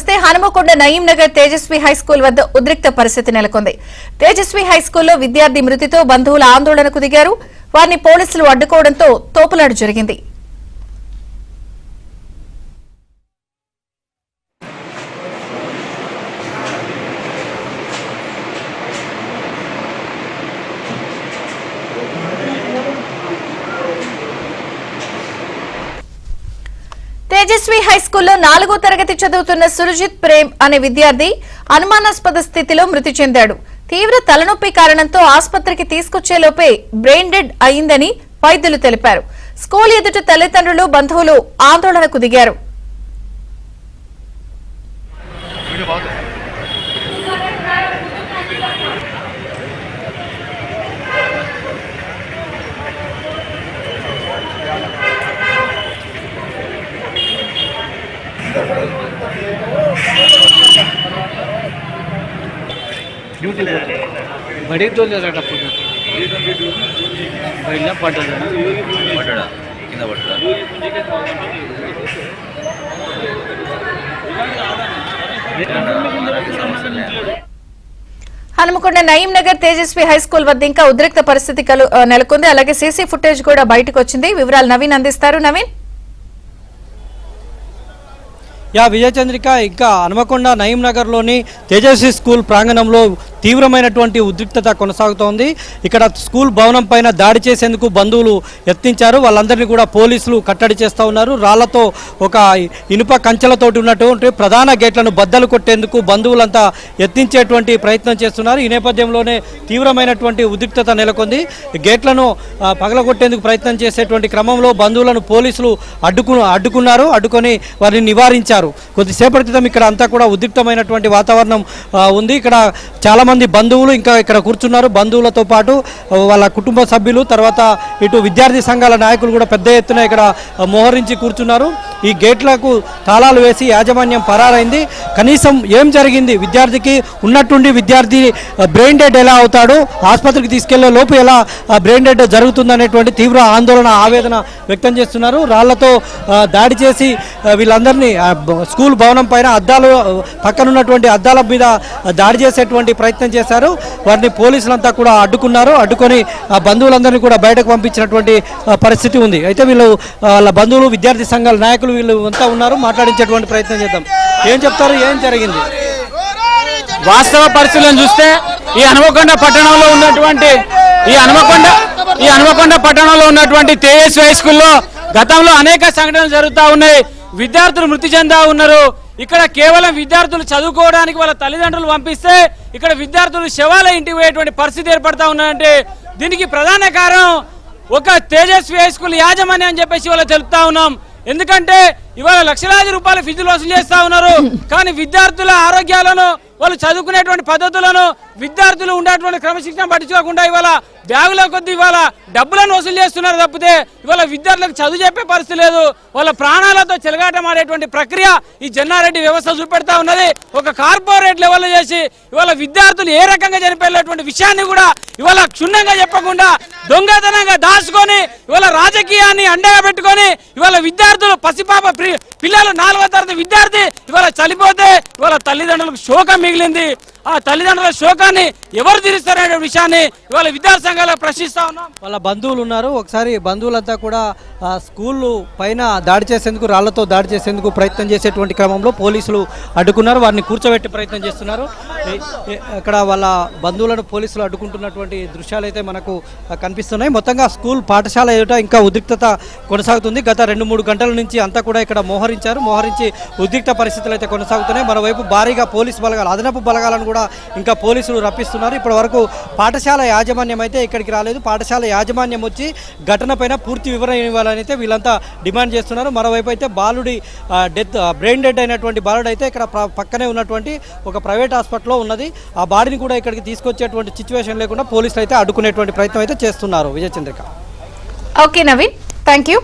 వస్తే హనుమకొండ నయీం నగర్ తేజస్వి హైస్కూల్ వద్ద ఉద్రిక్త పరిస్థితి నెలకొంది. తేజస్వి హైస్కూల్లో విద్యార్థి మృతితో బంధువులు ఆందోళనకు దిగారు. వారిని పోలీసులు అడ్డుకోవడంతో తోపులాట జరిగింది. తేజస్వి హైస్కూల్లో 4వ తరగతి చదువుతున్న సురజిత్ ప్రేమ్ అనే విద్యార్థి అనుమానాస్పద స్థితిలో మృతి చెందాడు. తీవ్ర తలనొప్పి కారణంతో ఆసుపత్రికి తీసుకొచ్చేలోపే బ్రెయిన్ డెడ్ అయిందని వైద్యులు తెలిపారు. స్కూల్ ఎదుట తల్లిదండ్రులు బంధువులు ఆందోళనకు దిగారు. बड़ी तो ले रहा था पहले पटा पटा कितना पटा హనుమకొండ నయీం నగర్ తేజస్వి హైస్కూల్ వద్ద ఇంకా ఉద్రిక్త పరిస్థితి నెలకొంది. అలాగే సీసీ ఫుటేజ్ కూడా బయటకు వచ్చింది. వివరాలు నవీన్ అందిస్తారు. నవీన్. విజయ చంద్రిక, ఇంకా హనుమకొండ నయీం నగర్లోని తేజస్వి స్కూల్ ప్రాంగణంలో తీవ్రమైనటువంటి ఉద్రిక్తత కొనసాగుతోంది. ఇక్కడ స్కూల్ భవనం పైన దాడి చేసేందుకు బంధువులు యత్నించారు. వాళ్ళందరినీ కూడా పోలీసులు కట్టడి చేస్తూ ఉన్నారు. రాళ్లతో ఒక ఇనుప కంచెలతోటి ఉన్నటువంటి ప్రధాన గేట్లను బద్దలు కొట్టేందుకు బంధువులంతా యత్నించేటువంటి ప్రయత్నం చేస్తున్నారు. ఈ నేపథ్యంలోనే తీవ్రమైనటువంటి ఉద్రిక్తత నెలకొంది. గేట్లను పగలగొట్టేందుకు ప్రయత్నం చేసేటువంటి క్రమంలో బంధువులను పోలీసులు అడ్డుకున్నారు. అడ్డుకొని వారిని నివారించారు. కొద్దిసేపటి క్రితం ఇక్కడ అంతా కూడా ఉద్రిక్తమైనటువంటి వాతావరణం ఉంది. ఇక్కడ చాలా మంది బంధువులు ఇంకా ఇక్కడ కూర్చున్నారు. బంధువులతో పాటు వాళ్ళ కుటుంబ సభ్యులు, తర్వాత ఇటు విద్యార్థి సంఘాల నాయకులు కూడా పెద్ద ఎత్తున ఇక్కడ మోహరించి కూర్చున్నారు. ఈ గేట్లకు తాళాలు వేసి యాజమాన్యం పరారైంది. కనీసం ఏం జరిగింది, విద్యార్థికి ఉన్నట్టుండి విద్యార్థి బ్రెయిన్ డెడ్ ఎలా అవుతాడు, ఆసుపత్రికి తీసుకెళ్లే లోపు ఎలా బ్రెయిన్ డెడ్ జరుగుతుందనేటువంటి తీవ్ర ఆందోళన, ఆవేదన వ్యక్తం చేస్తున్నారు. రాళ్లతో దాడి చేసి వీళ్ళందరినీ స్కూల్ భవనం పైన పక్కనున్నటువంటి అద్దాల మీద దాడి చేసేటువంటి ప్రయత్నం చేశారు. వారిని పోలీసులంతా కూడా అడ్డుకున్నారు. అడ్డుకొని బంధువులందరినీ కూడా బయటకు పంపించినటువంటి పరిస్థితి ఉంది. అయితే వీళ్ళు వాళ్ళ బంధువులు, విద్యార్థి సంఘాల నాయకులు వీళ్ళు అంతా ఉన్నారు. మాట్లాడించేటువంటి ప్రయత్నం చేద్దాం. ఏం చెప్తారు, ఏం జరిగింది? వాస్తవ పరిస్థితులను చూస్తే ఈ హనుమకొండ పట్టణంలో ఉన్నటువంటి తేజస్వి హై స్కూల్లో గతంలో అనేక సంఘటనలు జరుగుతూ ఉన్నాయి. విద్యార్థులు మృతి చెందా ఉన్నారు. ఇక్కడ కేవలం విద్యార్థులు చదువుకోవడానికి వాళ్ళ తల్లిదండ్రులు పంపిస్తే ఇక్కడ విద్యార్థులు శవాల ఇంటికి పోయేటువంటి పరిస్థితి ఏర్పడతా ఉన్నాయంటే దీనికి ప్రధాన కారణం ఒక తేజస్వి హై స్కూల్ యాజమాన్యం అని చెప్పేసి వాళ్ళు తెలుపుతా ఉన్నాం. ఎందుకంటే ఇవాళ లక్షలాది రూపాయల ఫీజులు వసూలు చేస్తా ఉన్నారు. కానీ విద్యార్థుల ఆరోగ్యాలను, వాళ్ళు చదువుకునేటువంటి పద్ధతులను, విద్యార్థులు ఉండేటువంటి క్రమశిక్షణ పట్టించుకోకుండా ఇవాళ బ్యాగుల కొద్ది ఇవాళ డబ్బులను వసూలు చేస్తున్నారు తప్పితే ఇవాళ విద్యార్థులకు చదువు చెప్పే పరిస్థితి లేదు. వాళ్ళ ప్రాణాలతో చెలగాటమాడేటువంటి ప్రక్రియ ఈ జన్నారెడ్డి వ్యవస్థ చూపెడతా ఉన్నది. ఒక కార్పొరేట్ లెవెల్ చేసి ఇవాళ విద్యార్థులు ఏ రకంగా చనిపోయేటువంటి విషయాన్ని కూడా ఇవాళ క్షుణ్ణంగా చెప్పకుండా దొంగతనంగా దాచుకొని ఇవాళ రాజకీయాన్ని అండగా పెట్టుకొని ఇవాళ విద్యార్థులు, పసిపాప పిల్లలు 4వ తరగతి విద్యార్థి ఇవాళ చనిపోతే ఇవాళ తల్లిదండ్రులకు శోకం మిగిలింది. ఆ తల్లిదండ్రుల శోకాన్ని ఎవరు తీరుస్తారనే విషయాన్ని ఇవాళ విద్యార్థి సంఘాలు ప్రశ్నిస్తా ఉన్నాం. వాళ్ళ బంధువులు ఉన్నారు. ఒకసారి బంధువులంతా కూడా స్కూల్ పైన దాడి చేసేందుకు, రాళ్లతో దాడి చేసేందుకు ప్రయత్నం చేసేటువంటి క్రమంలో పోలీసులు అడ్డుకున్నారు. వారిని కూర్చోబెట్టే ప్రయత్నం చేస్తున్నారు. ఇక్కడ వాళ్ళ బంధువులను పోలీసులు అడ్డుకుంటున్నటువంటి దృశ్యాలు అయితే మనకు కనిపిస్తున్నాయి. మొత్తంగా స్కూల్ పాఠశాల ఎదుట ఇంకా ఉద్రిక్తత కొనసాగుతుంది. గత 2-3 గంటల నుంచి అంతా కూడా ఇక్కడ మోహరించి ఉద్రిక్త పరిస్థితులు అయితే కొనసాగుతున్నాయి. మరోవైపు భారీగా పోలీసు బలగాలు, అదనపు బలగాలను కూడా ఇంకా పోలీసులు రప్పిస్తున్నారు. ఇప్పటి వరకు పాఠశాల యాజమాన్యం అయితే ఇక్కడికి రాలేదు. పాఠశాల యాజమాన్యం వచ్చి ఘటన పైన పూర్తి వివరణ ఇవ్వాలని అయితే వీళ్ళంతా డిమాండ్ చేస్తున్నారు. మరోవైపు అయితే బాలుడి బ్రెయిన్ డెడ్ అయినటువంటి బాలుడు అయితే ఇక్కడ పక్కనే ఉన్నటువంటి ఒక ప్రైవేట్ హాస్పిటల్లో ఉన్నది. ఆ బాడీని కూడా ఇక్కడికి తీసుకొచ్చేటువంటి సిచ్యువేషన్ లేకుండా పోలీసులు అయితే అడ్డుకునేటువంటి ప్రయత్నం అయితే చేస్తున్నారు. Vijaya Chandrika. Okay Naveen, thank you.